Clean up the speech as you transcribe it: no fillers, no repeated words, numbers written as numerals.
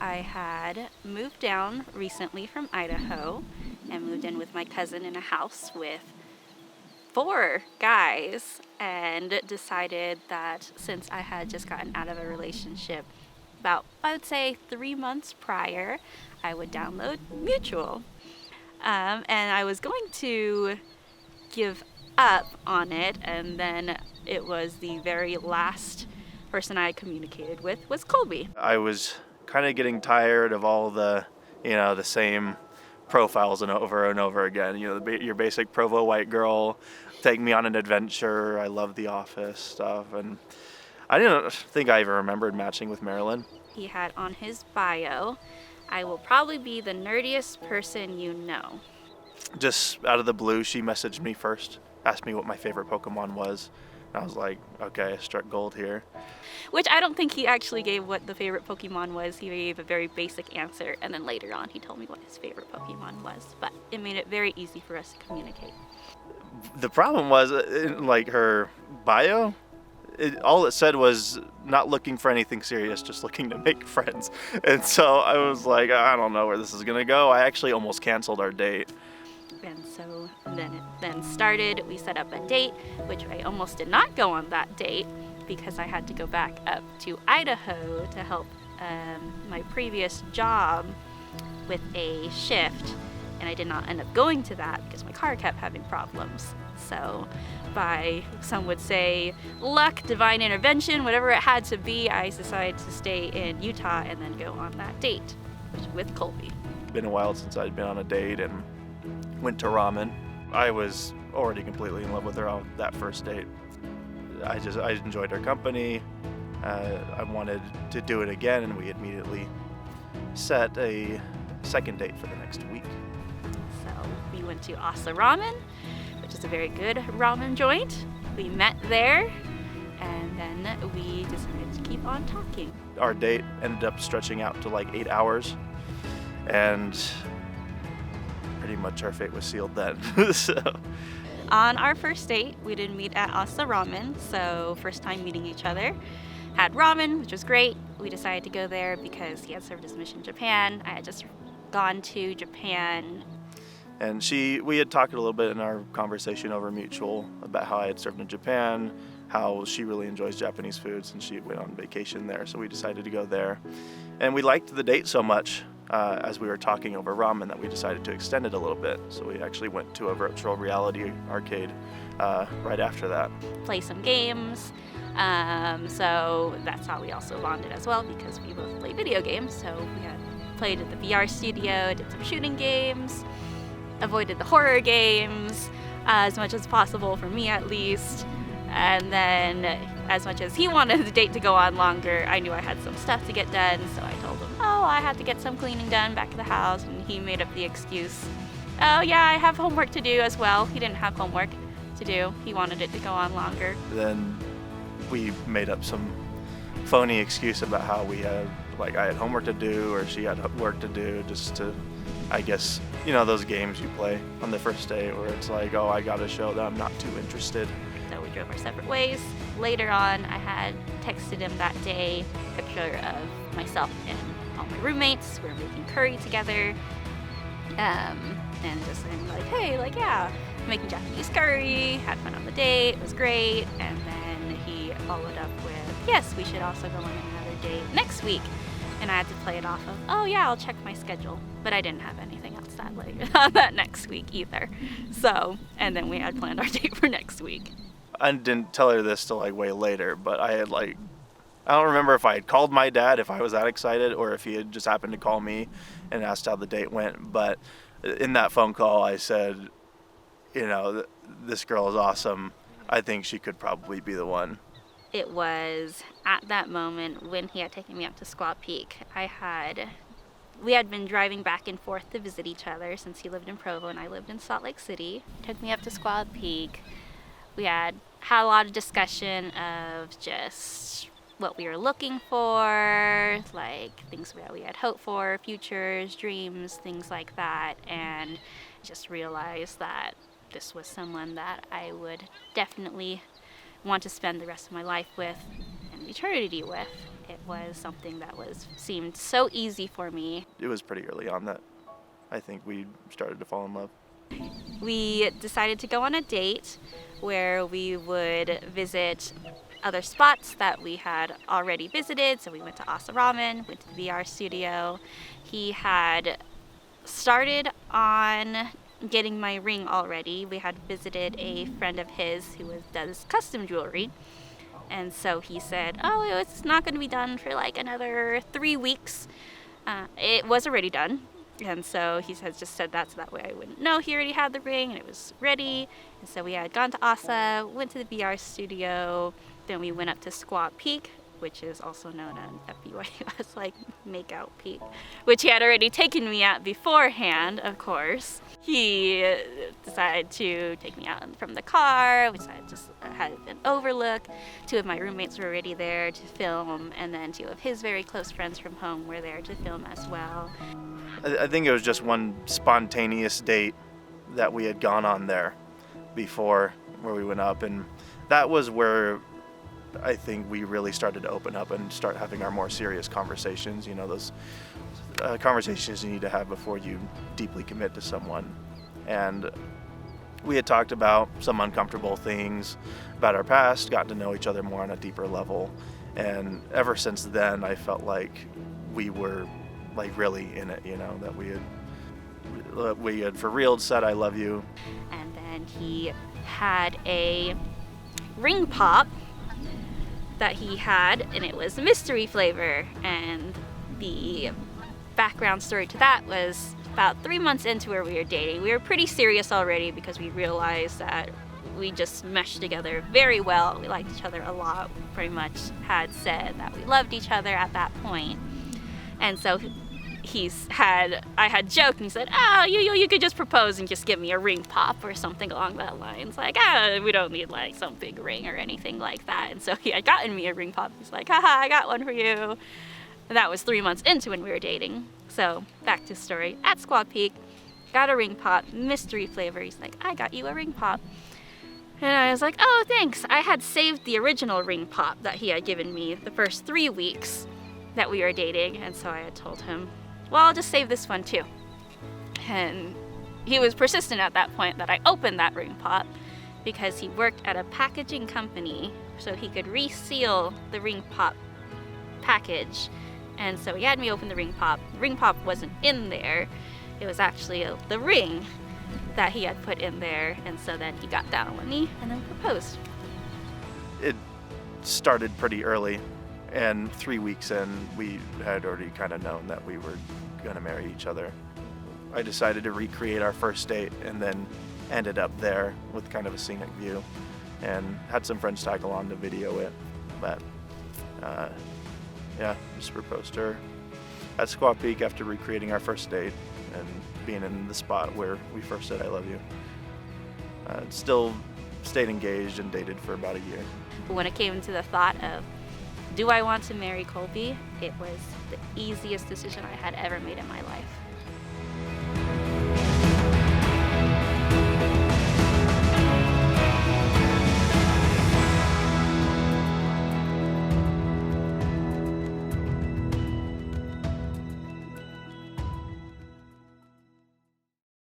I had moved down recently from Idaho and moved in with my cousin in a house with 4 guys, and decided that since I had just gotten out of a relationship about, I would say, 3 months prior, I would download Mutual. And I was going to give up on it, and then it was the very last person I communicated with was Colby. I was kind of getting tired of all the same profiles and over again. Your basic Provo white girl, take me on an adventure. I love The Office stuff, and I didn't think I even remembered matching with Marilyn. He had on his bio, "I will probably be the nerdiest person you know." Just out of the blue, she messaged me first, asked me what my favorite Pokemon was. And I was like, okay, I struck gold here. Which I don't think he actually gave what the favorite Pokemon was. He gave a very basic answer, and then later on he told me what his favorite Pokemon was. But it made it very easy for us to communicate. The problem was, like, her bio, all it said was not looking for anything serious, just looking to make friends. And so I was like, I don't know where this is going to go. I actually almost canceled our date. And so then it then started. We set up a date, which I almost did not go on that date because I had to go back up to Idaho to help my previous job with a shift. And I did not end up going to that because my car kept having problems. So by, some would say, luck, divine intervention, whatever it had to be, I decided to stay in Utah and then go on that date with Colby. It's been a while since I'd been on a date and went to ramen. I was already completely in love with her on that first date. I enjoyed her company. I wanted to do it again, and we immediately set a second date for the next week. So we went to Asa Ramen, which is a very good ramen joint. We met there, and then we decided to keep on talking. Our date ended up stretching out to like 8 hours, and pretty much our fate was sealed then. So. On our first date, we did meet at Asa Ramen, so first time meeting each other. Had ramen, which was great. We decided to go there because he had served his mission in Japan. I had just gone to Japan. And we had talked a little bit in our conversation over Mutual about how I had served in Japan, how she really enjoys Japanese food since she went on vacation there. So we decided to go there. And we liked the date so much as we were talking over ramen that we decided to extend it a little bit. So we actually went to a virtual reality arcade right after that. Play some games. So that's how we also bonded as well, because we both play video games. So we had played at the VR studio, did some shooting games, avoided the horror games as much as possible, for me at least. And then as much as he wanted the date to go on longer, I knew I had some stuff to get done, so I told him, I had to get some cleaning done back at the house, and he made up the excuse, I have homework to do as well. He didn't have homework to do. He wanted it to go on longer. Then we made up some phony excuse about how I had homework to do or she had work to do, just to, I guess, those games you play on the first date where it's like, I gotta show that I'm not too interested. So we drove our separate ways. Later on, I had texted him that day a picture of myself and all my roommates. We were making curry together. And just saying hey, making Japanese curry, had fun on the date, it was great. And then he followed up with, yes, we should also go on another date next week. And I had to play it off of, I'll check my schedule. But I didn't have anything else that next week either. So, and then we had planned our date for next week. I didn't tell her this till way later, but I had I don't remember if I had called my dad, if I was that excited, or if he had just happened to call me and asked how the date went. But in that phone call, I said, this girl is awesome. I think she could probably be the one. It was at that moment when he had taken me up to Squaw Peak. We had been driving back and forth to visit each other since he lived in Provo and I lived in Salt Lake City. He took me up to Squaw Peak. We had a lot of discussion of just what we were looking for, things that we had hoped for, futures, dreams, things like that, and just realized that this was someone that I would definitely want to spend the rest of my life with, and eternity with. It was something that seemed so easy for me. It was pretty early on that I think we started to fall in love. We decided to go on a date where we would visit other spots that we had already visited. So we went to Asa Ramen, went to the VR studio. He had started on getting my ring already. We had visited a friend of his who does custom jewelry. And so he said, oh, it's not going to be done for like another 3 weeks. It was already done. And so he just said that so that way I wouldn't know he already had the ring and it was ready. And so we had gone to Asa, went to the VR studio, then we went up to Squaw Peak, which is also known at BYU as like Makeout Peak, which he had already taken me at beforehand, of course. He decided to take me out from the car, which I just had an overlook. 2 of my roommates were already there to film, and then 2 of his very close friends from home were there to film as well. I think it was just one spontaneous date that we had gone on there before where we went up, and that was where I think we really started to open up and start having our more serious conversations, those conversations you need to have before you deeply commit to someone. And we had talked about some uncomfortable things about our past, gotten to know each other more on a deeper level, and ever since then I felt like we were like really in it, that we had for real said I love you. And then he had a ring pop that he had, and it was mystery flavor. And the background story to that was about 3 months into where we were dating. We were pretty serious already because we realized that we just meshed together very well. We liked each other a lot. We pretty much had said that we loved each other at that point. And so I had joked and he said, you could just propose and just give me a ring pop or something along that lines. Like, we don't need like some big ring or anything like that. And so he had gotten me a ring pop. He's like, haha, I got one for you. And that was 3 months into when we were dating. So back to the story. At Squaw Peak, got a ring pop, mystery flavor. He's like, I got you a ring pop. And I was like, oh, thanks. I had saved the original ring pop that he had given me the first 3 weeks that we were dating. And so I had told him, well, I'll just save this one too. And he was persistent at that point that I opened that ring pop because he worked at a packaging company so he could reseal the ring pop package. And so he had me open the ring pop. The ring pop wasn't in there. It was actually the ring that he had put in there. And so then he got down on one knee and then proposed. It started pretty early. And 3 weeks in, we had already kind of known that we were going to marry each other. I decided to recreate our first date and then ended up there with kind of a scenic view and had some friends tag along to video it. But just proposed to her at Squaw Peak after recreating our first date and being in the spot where we first said I love you. Still stayed engaged and dated for about a year. When it came to the thought of, do I want to marry Colby? It was the easiest decision I had ever made in my life.